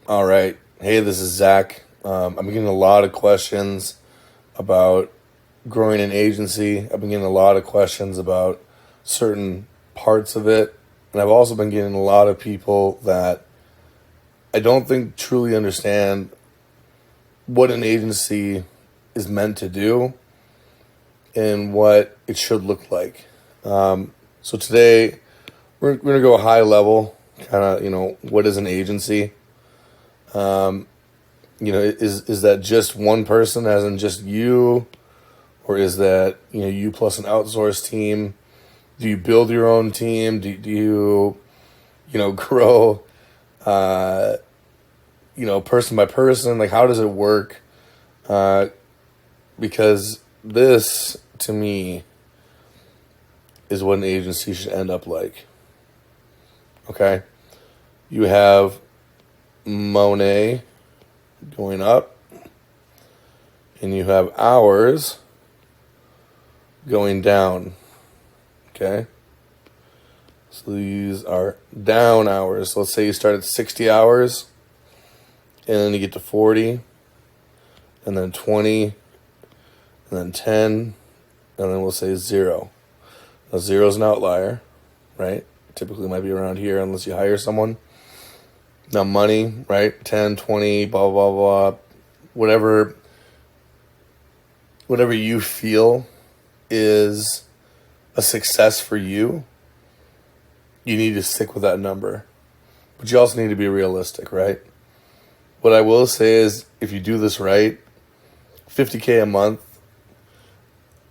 All right. Hey, this is Zach. I'm getting a lot of questions about growing an agency. I've been getting a lot of questions about certain parts of it. And I've also been getting a lot of people that I don't think truly understand what an agency is meant to do and what it should look like. So today, we're going to go high level, kind of, what is an agency? Is that just one person, as in just you, or is that you plus an outsourced team? Do you build your own team? Do you grow person by person? Like, how does it work? Because this, to me, is what an agency should end up like. Okay, you have Monet going up, and you have hours going down. Okay, so these are down hours. So let's say you start at 60 hours, and then you get to 40, and then 20, and then 10, and then we'll say 0. Now 0 is an outlier, right? Typically might be around here unless you hire someone. Now money, right? 10, 20, blah, blah, blah. Whatever you feel is a success for you, you need to stick with that number. But you also need to be realistic, right? What I will say is, if you do this right, $50K a month,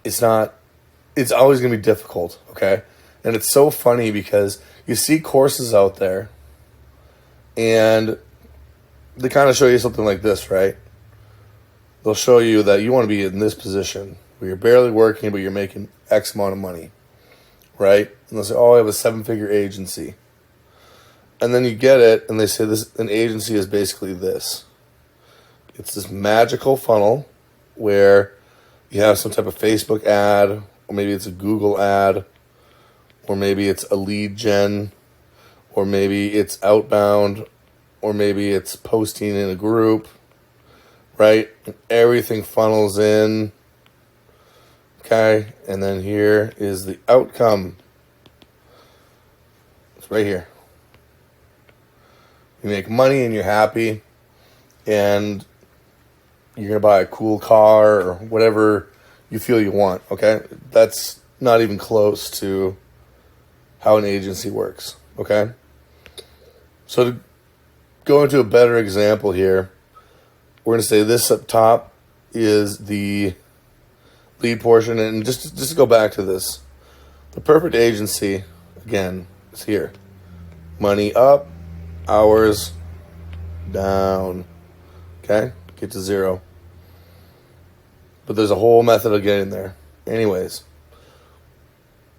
it's always going to be difficult, okay? And it's so funny because you see courses out there and they kind of show you something like this, right? They'll show you that you want to be in this position where you're barely working, but you're making X amount of money, right? And they'll say, oh, I have a 7-figure agency. And then you get it, and they say an agency is basically this. It's this magical funnel where you have some type of Facebook ad, or maybe it's a Google ad, or maybe it's a lead gen, or maybe it's outbound, or maybe it's posting in a group, right? And everything funnels in, okay? And then here is the outcome. It's right here. You make money and you're happy, and you're going to buy a cool car or whatever you feel you want, okay? That's not even close to how an agency works, okay? So to go into a better example here, we're going to say this up top is the lead portion. And just to go back to this, the perfect agency, again, is here. Money up, hours down, okay? Get to 0. But there's a whole method of getting there. Anyways,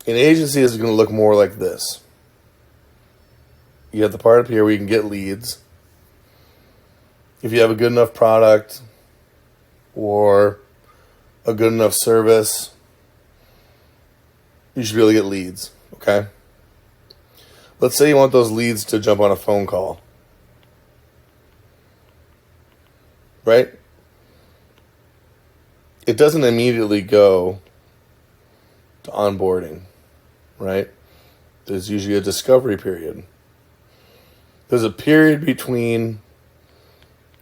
an agency is going to look more like this. You have the part up here where you can get leads. If you have a good enough product or a good enough service, you should be able to get leads, okay? Let's say you want those leads to jump on a phone call, right? It doesn't immediately go to onboarding, right? There's usually a discovery period. There's a period between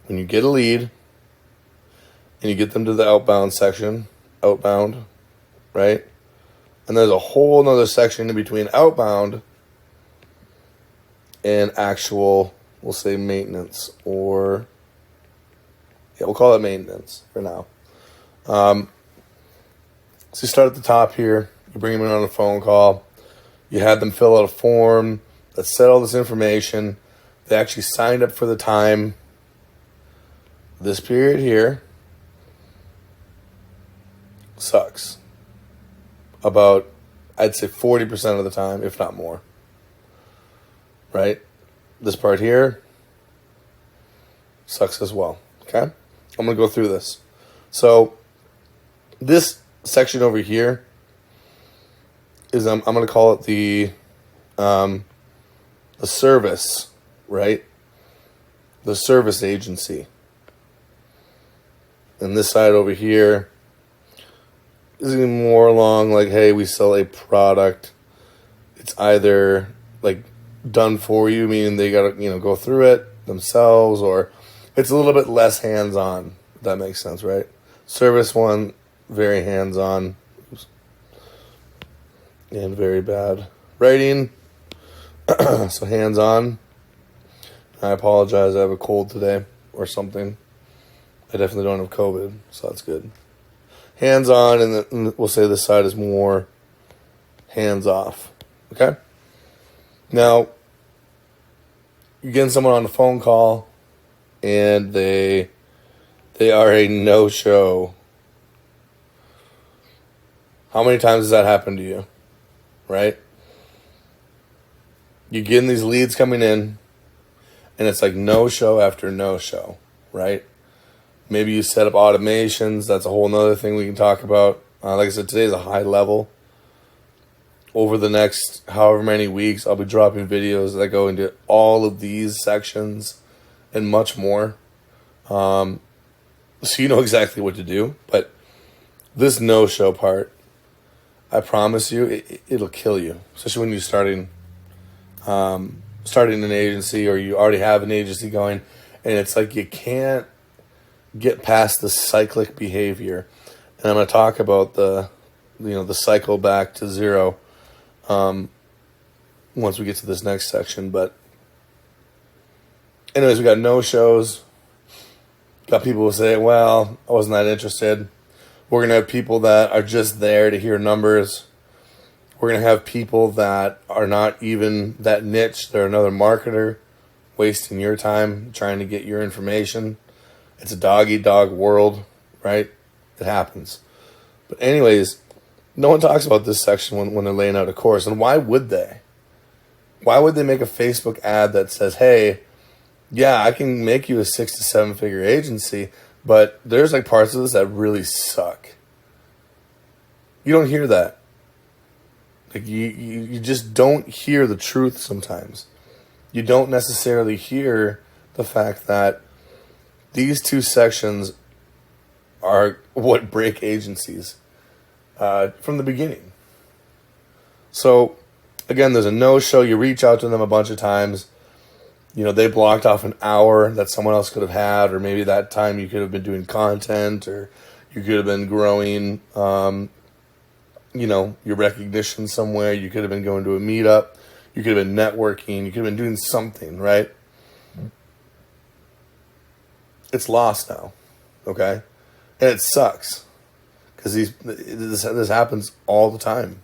when you get a lead and you get them to the outbound section, right? And there's a whole nother section in between outbound and actual, we'll say maintenance, or we'll call it maintenance for now. So you start at the top here, you bring them in on a phone call, you had them fill out a form that said all this information. They actually signed up for the time. This period here sucks about, I'd say, 40% of the time, if not more. Right? This part here sucks as well. Okay? I'm going to go through this. So this section over here is, I'm going to call it the service, right? the service agency. And this side over here is more along like, hey, we sell a product. It's either like done for you, meaning they got to, go through it themselves, or it's a little bit less hands-on, if that makes sense, right? Service one, very hands-on. Oops. And very bad writing. So hands-on. I apologize, I have a cold today or something. I definitely don't have COVID, so that's good. Hands-on, and then we'll say this side is more hands-off. Okay? Now, you're getting someone on a phone call, and they are a no-show. How many times has that happened to you? Right? You're getting these leads coming in, and it's like no-show after no-show, right? Maybe you set up automations. That's a whole nother thing we can talk about. Like I said, today's a high level. Over the next however many weeks, I'll be dropping videos that go into all of these sections and much more. So you know exactly what to do. But this no-show part, I promise you, it'll kill you. Especially when you're starting an agency, or you already have an agency going. And it's like you can't get past the cyclic behavior. And I'm going to talk about the cycle back to zero once we get to this next section. But anyways, we got no shows. Got people who say, well, I wasn't that interested. We're going to have people that are just there to hear numbers. We're going to have people that are not even that niche. They're another marketer wasting your time trying to get your information. It's a dog-eat-dog world, right? It happens. But anyways, no one talks about this section when they're laying out a course. And why would they? Why would they make a Facebook ad that says, hey, yeah, I can make you a 6 to 7 figure agency, but there's like parts of this that really suck. You don't hear that. Like you just don't hear the truth sometimes. You don't necessarily hear the fact that these two sections are what break agencies from the beginning. So, again, there's a no-show. You reach out to them a bunch of times. They blocked off an hour that someone else could have had, or maybe that time you could have been doing content, or you could have been growing, your recognition somewhere. You could have been going to a meetup. You could have been networking. You could have been doing something, right? It's lost now, okay? And it sucks because this happens all the time,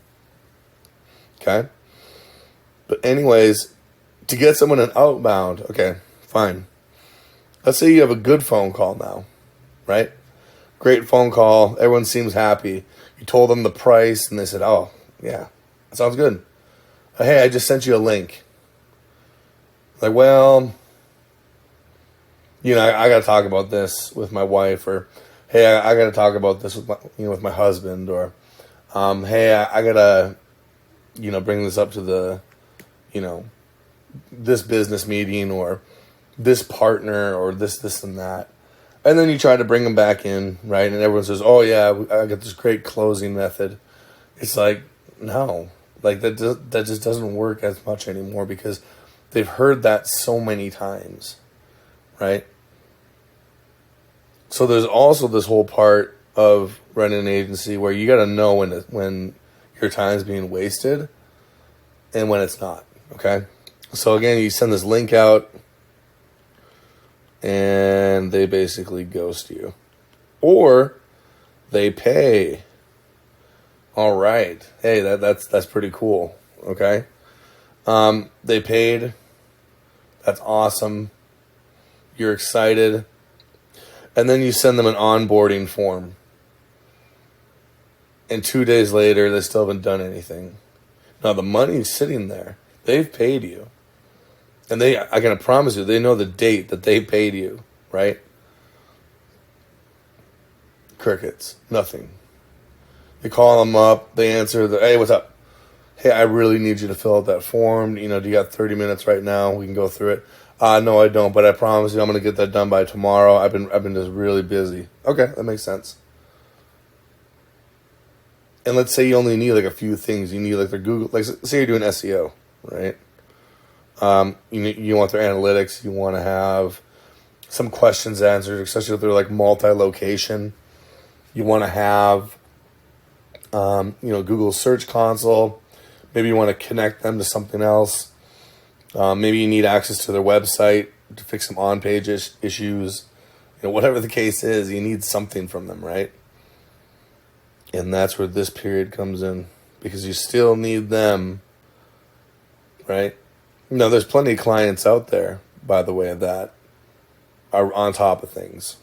okay? But anyways, to get someone an outbound, okay, fine. Let's say you have a good phone call now, right? Great phone call. Everyone seems happy. You told them the price, and they said, oh, yeah, that sounds good. Hey, I just sent you a link. Like, well, I got to talk about this with my wife, or, hey, I got to talk about this with my husband, or, hey, I got to, bring this up to the, this business meeting, or this partner, or this and that. And then you try to bring them back in, right? And everyone says, oh, yeah, I got this great closing method. It's like, no, like that just doesn't work as much anymore because they've heard that so many times, right? So there's also this whole part of running an agency where you got to know when your time's being wasted and when it's not, okay? So again, you send this link out and they basically ghost you. Or they pay. All right. Hey, that's pretty cool, okay? They paid. That's awesome. You're excited. And then you send them an onboarding form. And 2 days later, they still haven't done anything. Now, the money's sitting there. They've paid you. And I can promise you, they know the date that they paid you, right? Crickets. Nothing. You call them up. They answer, hey, what's up? Hey, I really need you to fill out that form. Do you got 30 minutes right now? We can go through it. No, I don't, but I promise you I'm going to get that done by tomorrow. I've been just really busy. Okay, that makes sense. And let's say you only need like a few things. You need like their Google, like say you're doing SEO, right? You want their analytics. You want to have some questions answered, especially if they're like multi-location. You want to have, Google Search Console. Maybe you want to connect them to something else. Maybe you need access to their website to fix some on-page issues. Whatever the case is, you need something from them, right? And that's where this period comes in, because you still need them, right? There's plenty of clients out there, by the way, that are on top of things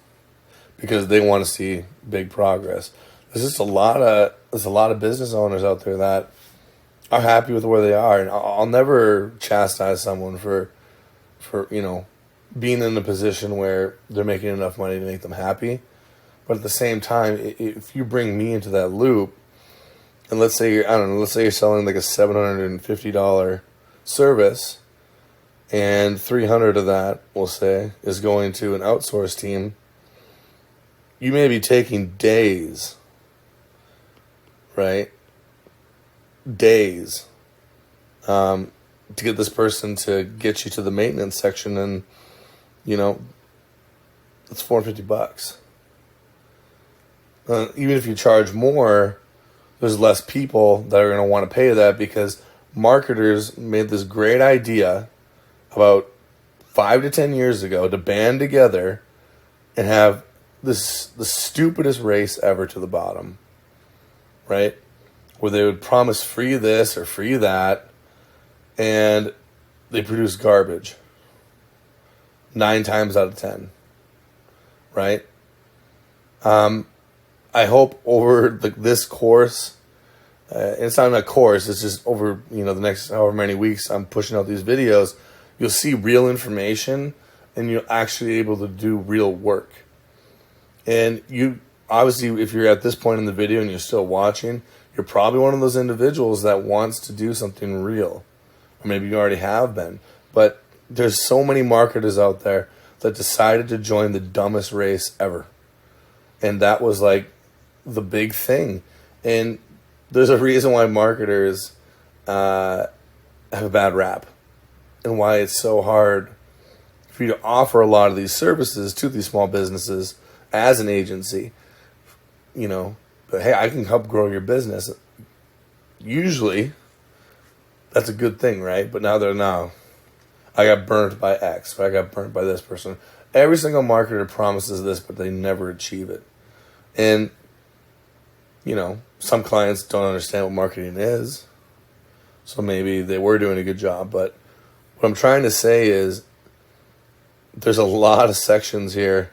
because they want to see big progress. There's just a lot of business owners out there that are happy with where they are, and I'll never chastise someone for being in a position where they're making enough money to make them happy. But at the same time, if you bring me into that loop, and let's say you're selling like a $750 service, and $300 of that, we'll say, is going to an outsourced team, you may be taking days, right? Days, to get this person to get you to the maintenance section, and it's $450. Even if you charge more, there's less people that are going to want to pay that, because marketers made this great idea about 5 to 10 years ago to band together and have the stupidest race ever to the bottom, right? Where they would promise free this or free that, and they produce garbage 9 times out of 10, right? I hope over this course, it's not a course, it's just over the next however many weeks I'm pushing out these videos, you'll see real information and you're actually able to do real work. And you obviously, if you're at this point in the video and you're still watching, you're probably one of those individuals that wants to do something real. Or maybe you already have been. But there's so many marketers out there that decided to join the dumbest race ever. And that was like the big thing. And there's a reason why marketers have a bad rap, and why it's so hard for you to offer a lot of these services to these small businesses as an agency. But hey, I can help grow your business. Usually, that's a good thing, right? But now I got burnt by X, or I got burnt by this person. Every single marketer promises this, but they never achieve it. And, some clients don't understand what marketing is. So maybe they were doing a good job. But what I'm trying to say is there's a lot of sections here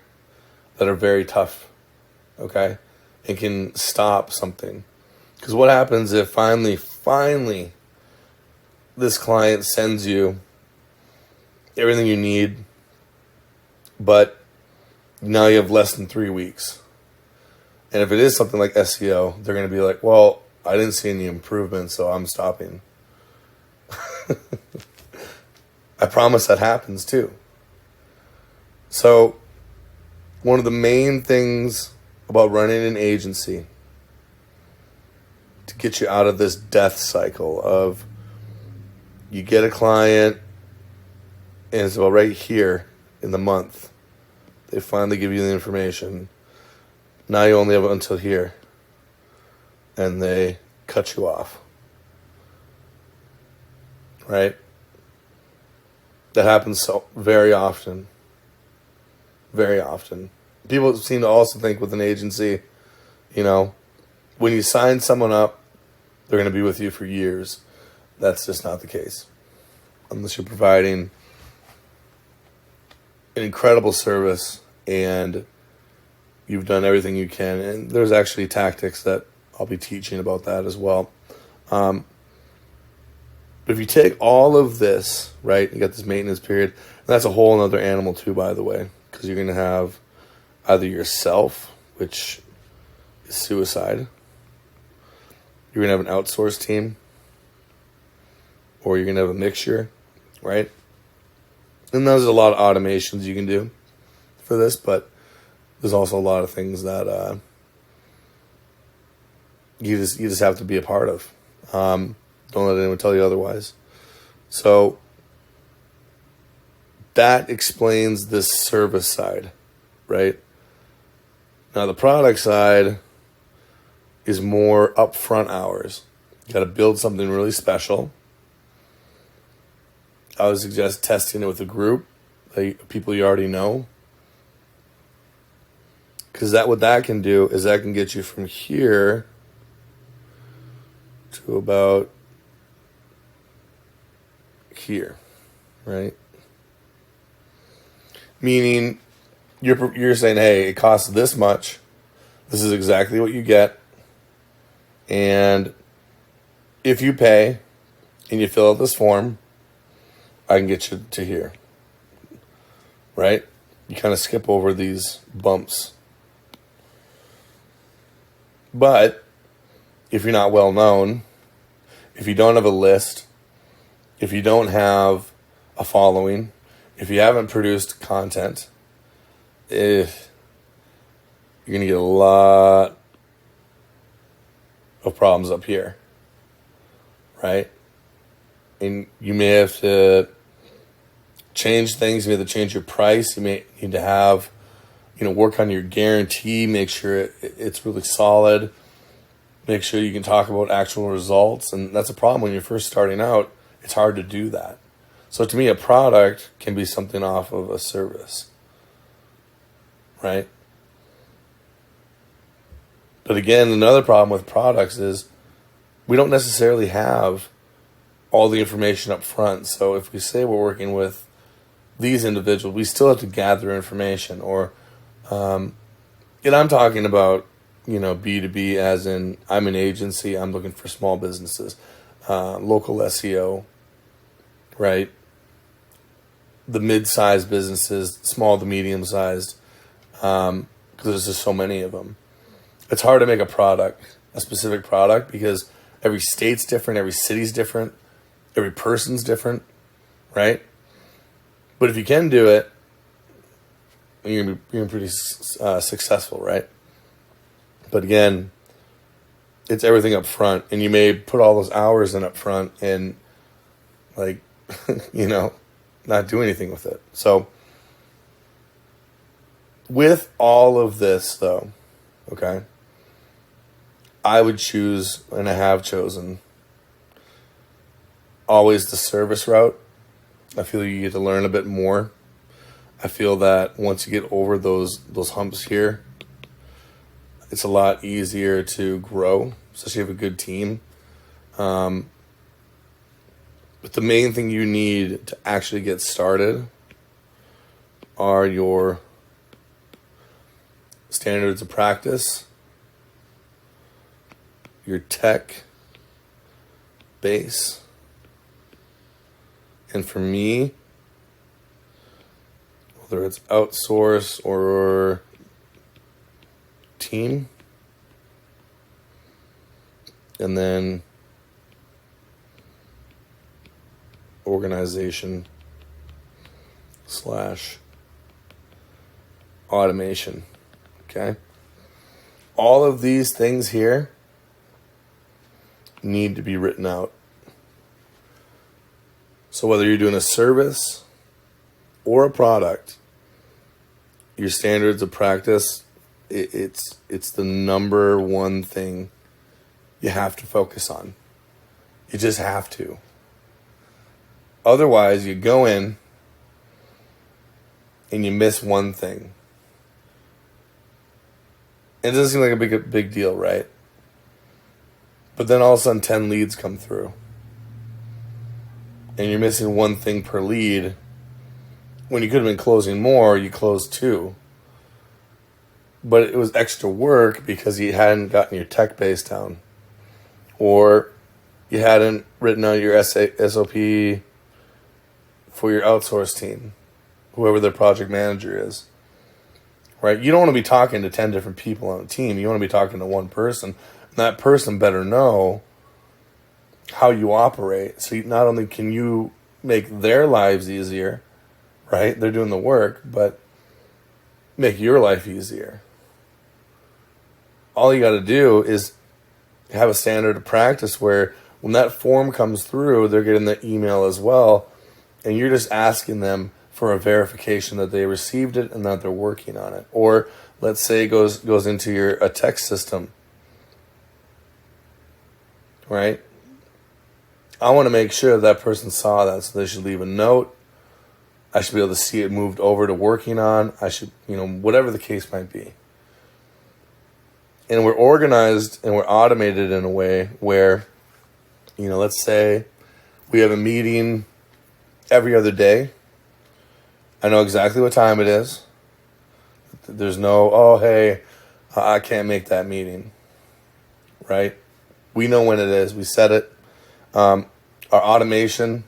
that are very tough, okay? And can stop something. Because what happens if finally, this client sends you everything you need, but now you have less than 3 weeks. And if it is something like SEO, they're going to be like, well, I didn't see any improvement, so I'm stopping. I promise that happens too. So one of the main things about running an agency to get you out of this death cycle of you get a client and it's about right here in the month, they finally give you the information. Now you only have it until here, and they cut you off, right? That happens so very often. Very often. People seem to also think with an agency, when you sign someone up, they're going to be with you for years. That's just not the case. Unless you're providing an incredible service and you've done everything you can. And there's actually tactics that I'll be teaching about that as well. But if you take all of this, right, you got this maintenance period, and that's a whole other animal too, by the way, because you're going to have either yourself, which is suicide, you're going to have an outsourced team, or you're going to have a mixture, right? And there's a lot of automations you can do for this, but there's also a lot of things that you just have to be a part of. Don't let anyone tell you otherwise. So that explains this service side, right? Now the product side is more upfront hours. You got to build something really special. I would suggest testing it with a group, like people you already know. Because what that can do is that can get you from here to about here, right? Meaning you're saying, hey, it costs this much. This is exactly what you get. And if you pay and you fill out this form, I can get you to here, right? You kind of skip over these bumps. But if you're not well known, if you don't have a list, if you don't have a following, if you haven't produced content, you're going to get a lot of problems up here, right? And you may have to change things. You may have to change your price. You may need to have, work on your guarantee. Make sure it's really solid. Make sure you can talk about actual results. And that's a problem when you're first starting out. It's hard to do that. So to me, a product can be something off of a service, right? But again, another problem with products is we don't necessarily have all the information up front. So if we say we're working with these individuals, we still have to gather information. Or, and I'm talking about, B2B as in I'm an agency, I'm looking for small businesses, local SEO, right? The mid-sized businesses, small to medium-sized, because there's just so many of them. It's hard to make a specific product, because every state's different, every city's different, every person's different, right? But if you can do it, you're going to be pretty successful, right? But again, it's everything up front, and you may put all those hours in up front and, not do anything with it. So with all of this, though, okay, I would choose, and I have chosen, always the service route. I feel you get to learn a bit more. I feel that once you get over those humps here, it's a lot easier to grow, especially if you have a good team. But the main thing you need to actually get started are your standards of practice, your tech base, and for me, whether it's outsource or team, and then organization / automation. Okay? All of these things here need to be written out. So whether you're doing a service or a product, your standards of practice, it's the number one thing you have to focus on. You just have to. Otherwise, you go in and you miss one thing. It doesn't seem like a big deal, right? But then all of a sudden 10 leads come through. And you're missing one thing per lead. When you could have been closing more, you closed 2. But it was extra work because you hadn't gotten your tech base down. Or you hadn't written out your SOP for your outsource team, whoever their project manager is. Right? You don't want to be talking to 10 different people on a team. You want to be talking to one person. And that person better know how you operate. So not only can you make their lives easier, right? They're doing the work, but make your life easier. All you got to do is have a standard of practice where when that form comes through, they're getting the email as well, and you're just asking them for a verification that they received it and that they're working on it. Or let's say it goes into a text system, right? I want to make sure that person saw that, so they should leave a note. I should be able to see it moved over to working on. I should, whatever the case might be. And we're organized and we're automated in a way where, let's say we have a meeting every other day. I know exactly what time it is. There's no, oh, hey, I can't make that meeting, right? We know when it is. We set it. Our automation,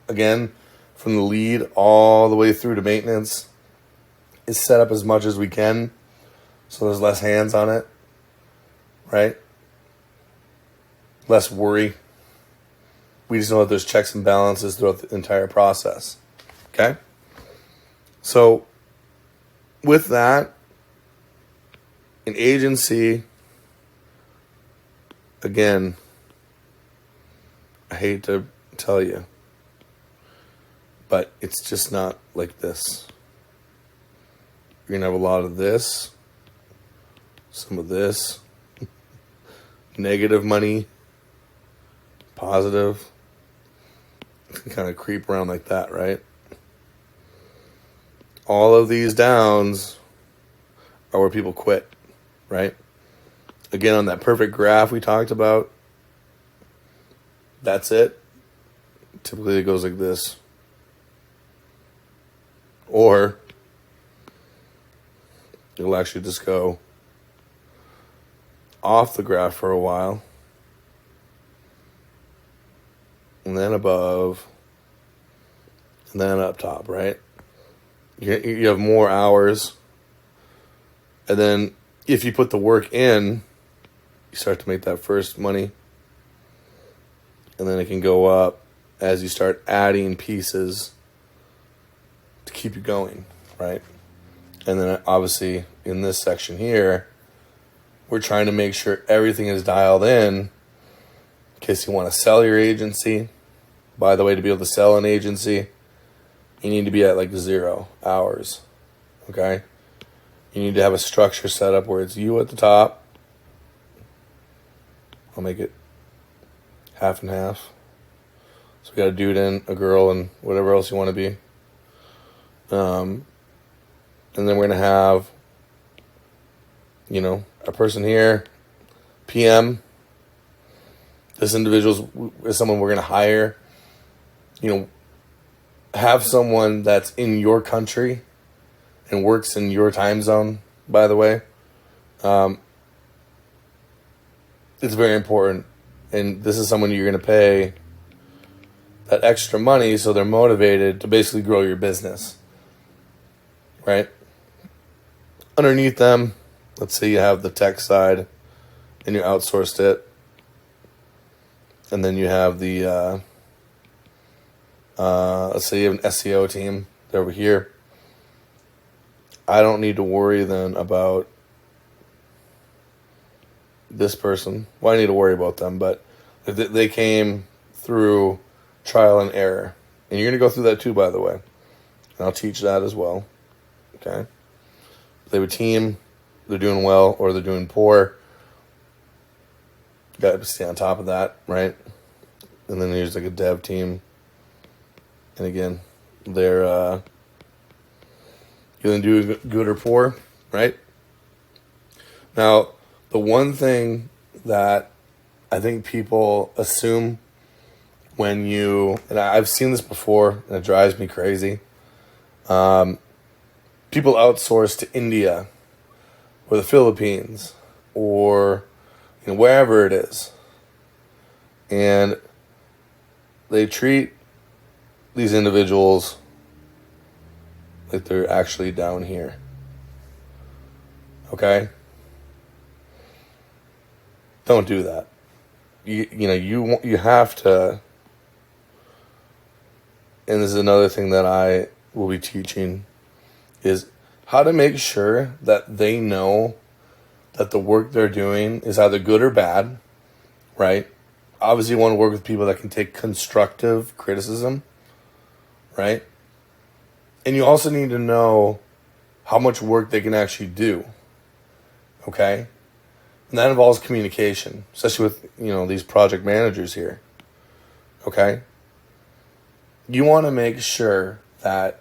again, from the lead all the way through to maintenance, is set up as much as we can so there's less hands on it, right? Less worry. We just know that there's checks and balances throughout the entire process, okay? So with that, an agency, again, I hate to tell you, but it's just not like this. You're going to have a lot of this, some of this, negative money, positive. It can kind of creep around like that, right? All of these downs are where people quit, right? Again, on that perfect graph we talked about, that's it. Typically it goes like this. Or it'll actually just go off the graph for a while, and then above, and then up top, right? You have more hours, and then if you put the work in, you start to make that first money, and then it can go up as you start adding pieces to keep you going, right? And then obviously in this section here, we're trying to make sure everything is dialed in case you want to sell your agency. By the way, to be able to sell an agency, you need to be at like 0 hours, okay? You need to have a structure set up where it's you at the top. I'll make it half and half. So we got a dude and a girl and whatever else you want to be. And then we're going to have, a person here, PM. This individual is someone we're going to hire. Have someone that's in your country and works in your time zone, by the way. It's very important. And this is someone you're going to pay that extra money so they're motivated to basically grow your business, right? Underneath them, let's say you have the tech side and you outsourced it. And then you have the, let's say you have an SEO team. They're over here. I don't need to worry then about this person. Well, I need to worry about them, but they came through trial and error. And you're going to go through that too, by the way. And I'll teach that as well. Okay? They have a team, they're doing well or they're doing poor. You got to stay on top of that, right? And then there's like a dev team. And again, they're going to do good or poor, right? Now, the one thing that I think people assume when and I've seen this before, and it drives me crazy. People outsource to India or the Philippines or wherever it is. And they treat these individuals like they're actually down here. Okay? Don't do that. You have to, and this is another thing that I will be teaching is how to make sure that they know that the work they're doing is either good or bad, right? Obviously, you want to work with people that can take constructive criticism, right? And you also need to know how much work they can actually do, okay? And that involves communication, especially with, these project managers here, okay? You want to make sure that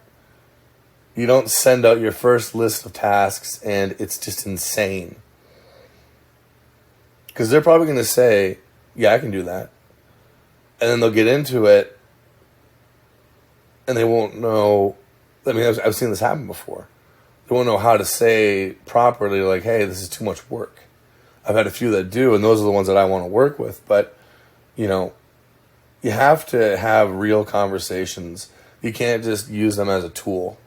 you don't send out your first list of tasks and it's just insane. Because they're probably going to say, yeah, I can do that. And then they'll get into it and they won't know. I mean, I've seen this happen before. They won't know how to say properly, like, hey, this is too much work. I've had a few that do, and those are the ones that I want to work with. But, you have to have real conversations. You can't just use them as a tool.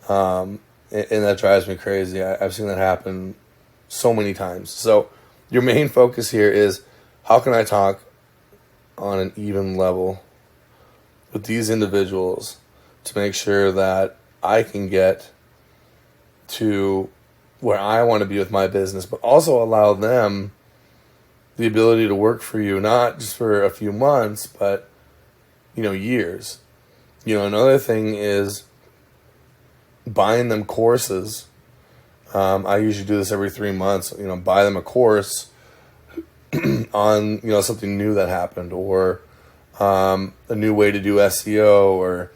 And that drives me crazy. I've seen that happen so many times. So your main focus here is, how can I talk on an even level with these individuals to make sure that I can get to where I want to be with my business, but also allow them the ability to work for you, not just for a few months, but, years. Another thing is buying them courses. I usually do this every 3 months, buy them a course on, something new that happened, or a new way to do SEO, or,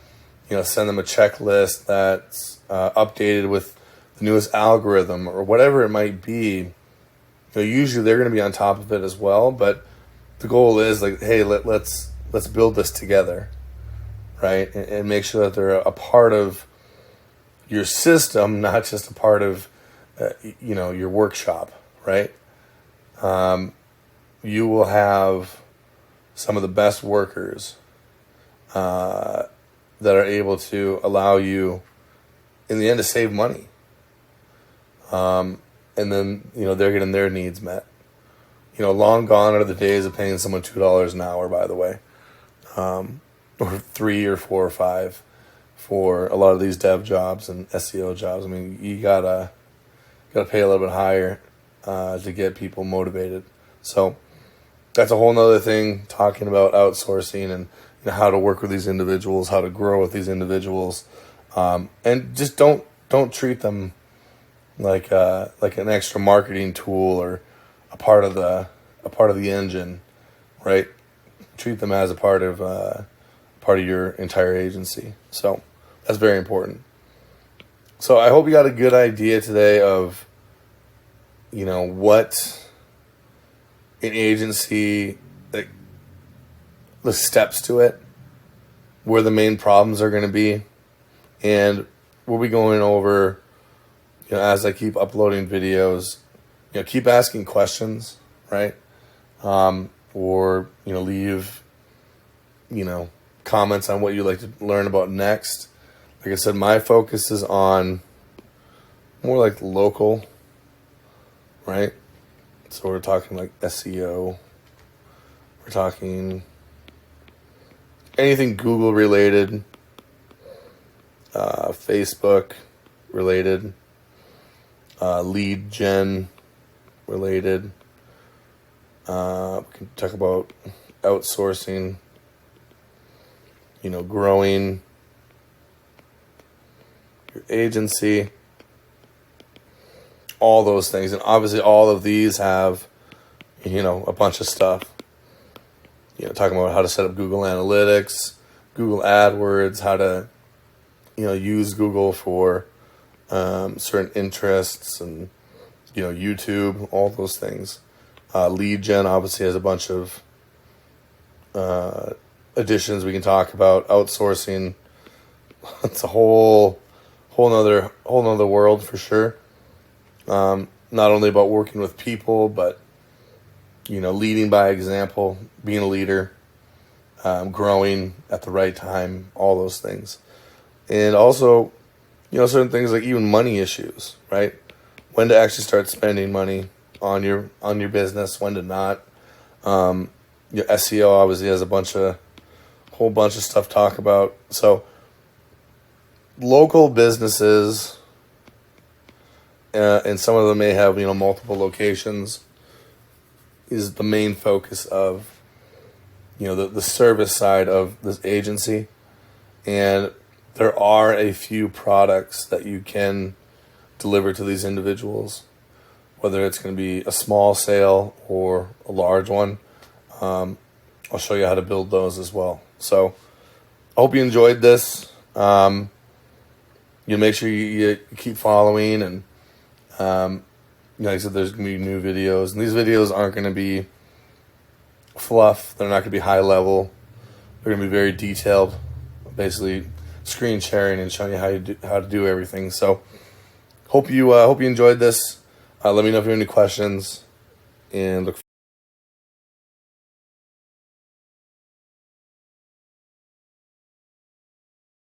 send them a checklist that's updated with the newest algorithm, or whatever it might be. Usually they're going to be on top of it as well, but the goal is like, hey, let's build this together, right? And make sure that they're a part of your system, not just a part of, your workshop, right? You will have some of the best workers that are able to allow you, in the end, to save money. And then, they're getting their needs met. Long gone are the days of paying someone $2 an hour, by the way, or 3 or 4 or 5 for a lot of these dev jobs and SEO jobs. I mean, you gotta pay a little bit higher to get people motivated. So that's a whole nother thing, talking about outsourcing and how to work with these individuals, how to grow with these individuals, and just don't treat them like an extra marketing tool or a part of the engine, right? Treat them as a part of your entire agency. So that's very important. So I hope you got a good idea today of what an agency, like the steps to it, where the main problems are going to be, and we'll be going over, as I keep uploading videos, keep asking questions, right? Or, leave, comments on what you'd like to learn about next. Like I said, my focus is on more like local, right? So we're talking like SEO. We're talking anything Google related, Facebook related, lead gen related. We can talk about outsourcing, growing your agency, all those things. And obviously all of these have, a bunch of stuff. Talking about how to set up Google Analytics, Google AdWords, how to, use Google for certain interests, and, YouTube, all those things. Lead gen obviously has a bunch of additions we can talk about. Outsourcing, it's a whole nother world for sure. Not only about working with people, but leading by example, being a leader, growing at the right time, all those things. And also, certain things like even money issues, right? When to actually start spending money on your business, when to not. Your SEO obviously has a whole bunch of stuff to talk about. So local businesses, and some of them may have, multiple locations, is the main focus of, the service side of this agency. And there are a few products that you can deliver to these individuals, whether it's going to be a small sale or a large one. I'll show you how to build those as well. So I hope you enjoyed this. Make sure you keep following, and like I said, there's going to be new videos, and these videos aren't going to be fluff. They're not going to be high level. They're going to be very detailed, basically screen sharing and showing you how to do everything. So hope you enjoyed this. Let me know if you have any questions, and look